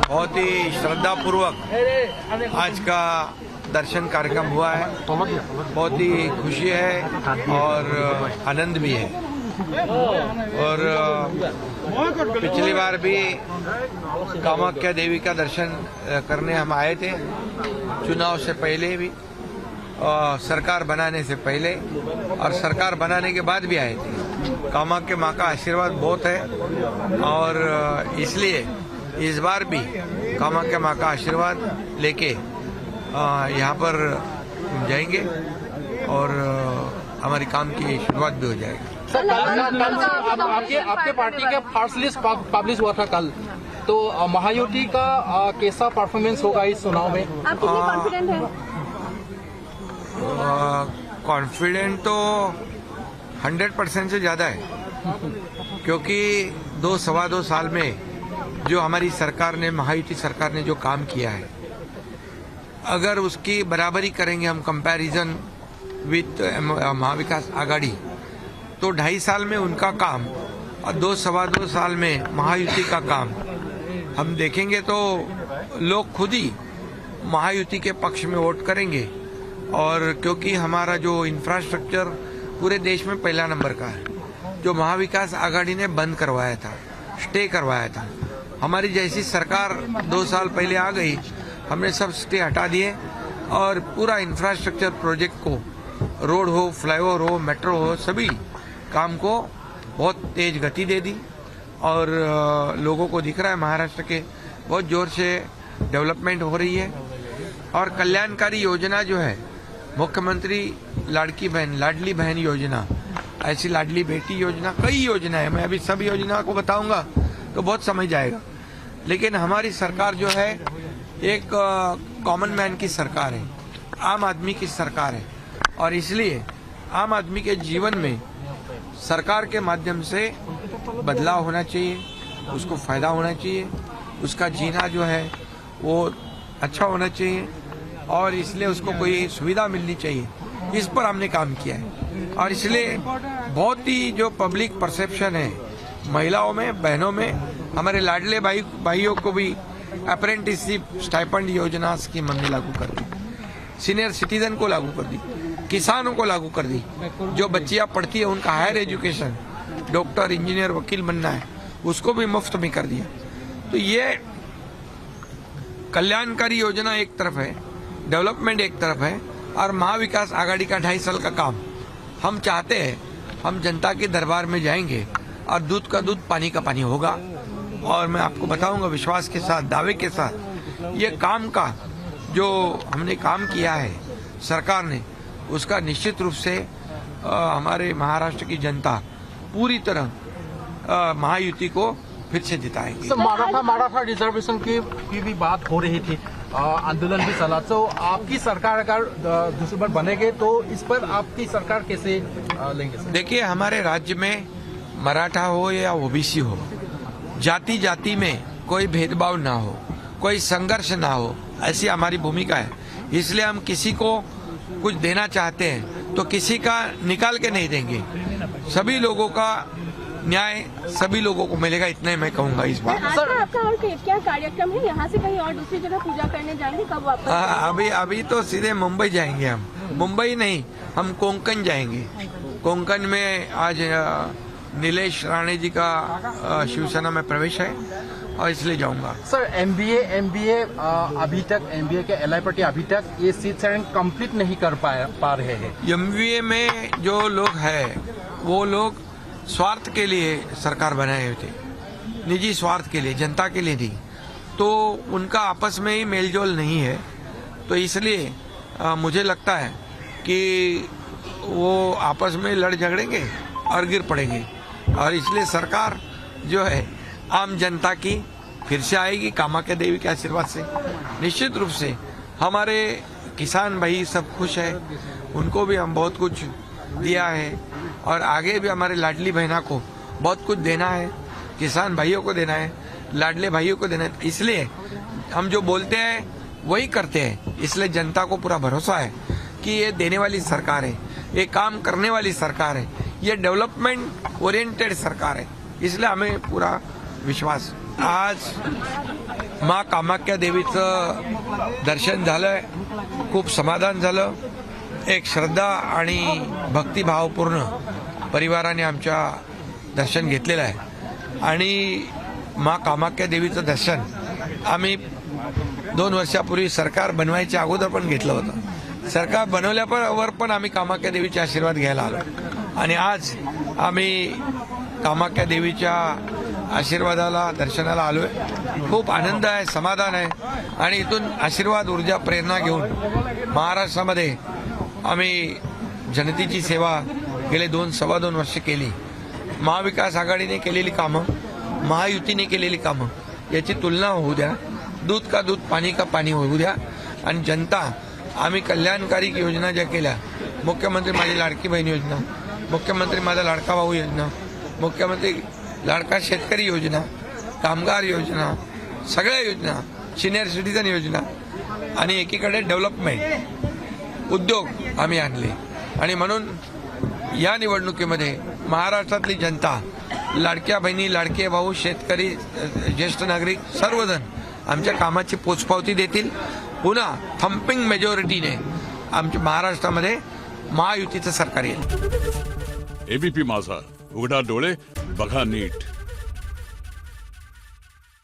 बहुत ही श्रद्धापूर्वक आज का दर्शन कार्यक्रम हुआ है। बहुत ही खुशी है और आनंद भी है। और पिछली बार भी कामाख्या देवी का दर्शन करने हम आए थे, चुनाव से पहले भी, सरकार बनाने से पहले और सरकार बनाने के बाद भी आए थे। कामाख्या माँ का आशीर्वाद बहुत है और इसलिए इस बार भी कामाख्या माँ का आशीर्वाद लेके यहाँ पर जाएंगे और हमारी काम की शुरुआत भी हो जाएगी। सर, आपके पार्टी का फर्स्ट लिस्ट पब्लिश हुआ था कल, तो महायुति का कैसा परफॉर्मेंस होगा इस चुनाव में? आप कितने कॉन्फिडेंट हैं? कॉन्फिडेंट तो 100% से ज़्यादा है, क्योंकि 2-2.25 साल में जो हमारी सरकार ने, महायुति सरकार ने जो काम किया है, अगर उसकी बराबरी करेंगे हम कंपैरिजन विथ महाविकास आघाड़ी, तो 2.5 साल में उनका काम और 2-2.25 साल में महायुति का काम हम देखेंगे तो लोग खुद ही महायुति के पक्ष में वोट करेंगे। और क्योंकि हमारा जो इंफ्रास्ट्रक्चर पूरे देश में पहला नंबर का है, जो महाविकास आघाड़ी ने बंद करवाया था, स्टे करवाया था, हमारी जैसी सरकार 2 साल पहले आ गई, हमने सब स्टे हटा दिए और पूरा इंफ्रास्ट्रक्चर प्रोजेक्ट को, रोड हो, फ्लाईओवर हो, मेट्रो हो, सभी काम को बहुत तेज गति दे दी। और लोगों को दिख रहा है महाराष्ट्र के बहुत जोर से डेवलपमेंट हो रही है। और कल्याणकारी योजना जो है, मुख्यमंत्री लाडली बहन योजना, ऐसी लाडली बेटी योजना, कई योजना है। मैं अभी सब योजना को बताऊंगा तो बहुत समय जाएगा, लेकिन हमारी सरकार जो है एक कॉमन मैन की सरकार है, आम आदमी की सरकार है। और इसलिए आम आदमी के जीवन में सरकार के माध्यम से बदलाव होना चाहिए, उसको फायदा होना चाहिए, उसका जीना जो है वो अच्छा होना चाहिए और इसलिए उसको कोई सुविधा मिलनी चाहिए। इस पर हमने काम किया है और इसलिए बहुत ही जो पब्लिक परसेप्शन है महिलाओं में, बहनों में, हमारे लाडले भाइयों को भी अप्रेंटिसशिप स्टाइपेंड योजना स्कीम हमने लागू कर दी, सीनियर सिटीजन को लागू कर दी, किसानों को लागू कर दी। जो बच्चियां पढ़ती है उनका हायर एजुकेशन, डॉक्टर, इंजीनियर, वकील बनना है, उसको भी मुफ्त में कर दिया। तो ये कल्याणकारी योजना एक तरफ है, डेवलपमेंट एक तरफ है, और महाविकास आघाड़ी का 2.5 साल का काम हम चाहते हैं। हम जनता के दरबार में जाएंगे और दूध का दूध, पानी का पानी होगा। और मैं आपको बताऊंगा विश्वास के साथ, दावे के साथ, ये काम का जो हमने काम किया है सरकार ने, उसका निश्चित रूप से हमारे महाराष्ट्र की जनता पूरी तरह महायुति को फिर से जिताएगी। मराठा रिजर्वेशन की भी बात हो रही थी, आंदोलन भी चला। तो आपकी सरकार अगर दूसरी बार बनेगी तो इस पर आपकी सरकार कैसे लेंगे? देखिए, हमारे राज्य में मराठा हो या ओबीसी हो, जाति जाति में कोई भेदभाव ना हो, कोई संघर्ष ना हो, ऐसी हमारी भूमिका है। इसलिए हम किसी को कुछ देना चाहते हैं तो किसी का निकाल के नहीं देंगे। सभी लोगों का न्याय सभी लोगों को मिलेगा, इतना ही मैं कहूँगा इस बार। आपका और क्या कार्यक्रम है? यहाँ से कहीं और दूसरी जगह पूजा करने जाएंगे? कब वापस? अभी तो सीधे मुंबई जाएंगे हम। मुंबई नहीं, हम कोंकण जाएंगे। कोंकण में आज नीलेश राणे जी का शिवसेना में प्रवेश है और इसलिए जाऊंगा। सर, एमबीए अभी तक, एमबीए के LI अभी तक ये सीट शेयरिंग कंप्लीट नहीं कर पा रहे हैं। एमबीए में जो लोग हैं वो लोग स्वार्थ के लिए सरकार बनाए हुए थे, निजी स्वार्थ के लिए, जनता के लिए नहीं। तो उनका आपस में ही मेलजोल नहीं है, तो इसलिए मुझे लगता है कि वो आपस में लड़ झगड़ेंगे और गिर पड़ेंगे। और इसलिए सरकार जो है आम जनता की फिर से आएगी कामाख्या देवी के आशीर्वाद से। निश्चित रूप से हमारे किसान भाई सब खुश है, उनको भी हम बहुत कुछ दिया है और आगे भी हमारे लाडली बहना को बहुत कुछ देना है, किसान भाइयों को देना है, लाडले भाइयों को देना है। इसलिए हम जो बोलते हैं वही करते हैं। इसलिए जनता को पूरा भरोसा है कि ये देने वाली सरकार है, ये काम करने वाली सरकार है, ये डेवलपमेंट ओरिएंटेड सरकार है। इसलिए हमें पूरा विश्वास। आज माँ कामाख्या देवीचं दर्शन झालंय, खूप समाधान झालं. एक श्रद्धा आणि भक्तिभावपूर्ण परिवाराने आमच्या दर्शन घेतलेलं आहे आणि माँ कामाख्या देवीचं दर्शन आम्ही 2 वर्षापूर्वी सरकार बनवायच्या अगोदर पण घेतलं होतं. सरकार बनवल्यावर पण आम्ही कामाख्या देवीचे आशीर्वाद घ्यायला आलो आणि आज आम्ही कामाख्या देवीच्या आशीर्वादाला दर्शनाला आलोय. खूप आनंद आहे, समाधान आहे आणि इथून आशीर्वाद, ऊर्जा, प्रेरणा घेऊन महाराष्ट्रामध्ये आम्ही जनतेची सेवा गेले 2-2.25 वर्ष केली. महाविकास आघाडीने केलेली कामं, महायुतीने केलेली कामं याची तुलना होऊ द्या. दूध का दूध, पाणी का पाणी होऊ द्या. आणि जनता, आम्ही कल्याणकारी योजना ज्या केल्या, मुख्यमंत्री माझी लाडकी बहीण योजना, मुख्यमंत्री माझा लाडका भाऊ योजना, मुख्यमंत्री लाडका शेतकरी योजना, कामगार योजना, सगळ्या योजना, सिनियर सिटीजन योजना आणि एकीकडे डेव्हलपमेंट, उद्योग आम्ही आणले. आणि म्हणून या निवडणुकीमध्ये महाराष्ट्रातली जनता, लाडक्या बहिणी, लाडके भाऊ, शेतकरी, ज्येष्ठ नागरिक सर्वजण आमच्या कामाची पोचपावती देतील. पुन्हा थम्पिंग मेजॉरिटीने आमच्या महाराष्ट्रामध्ये महायुतीचं सरकार येईल. एबीपी माझा, उघडा डोळे बघा नीट.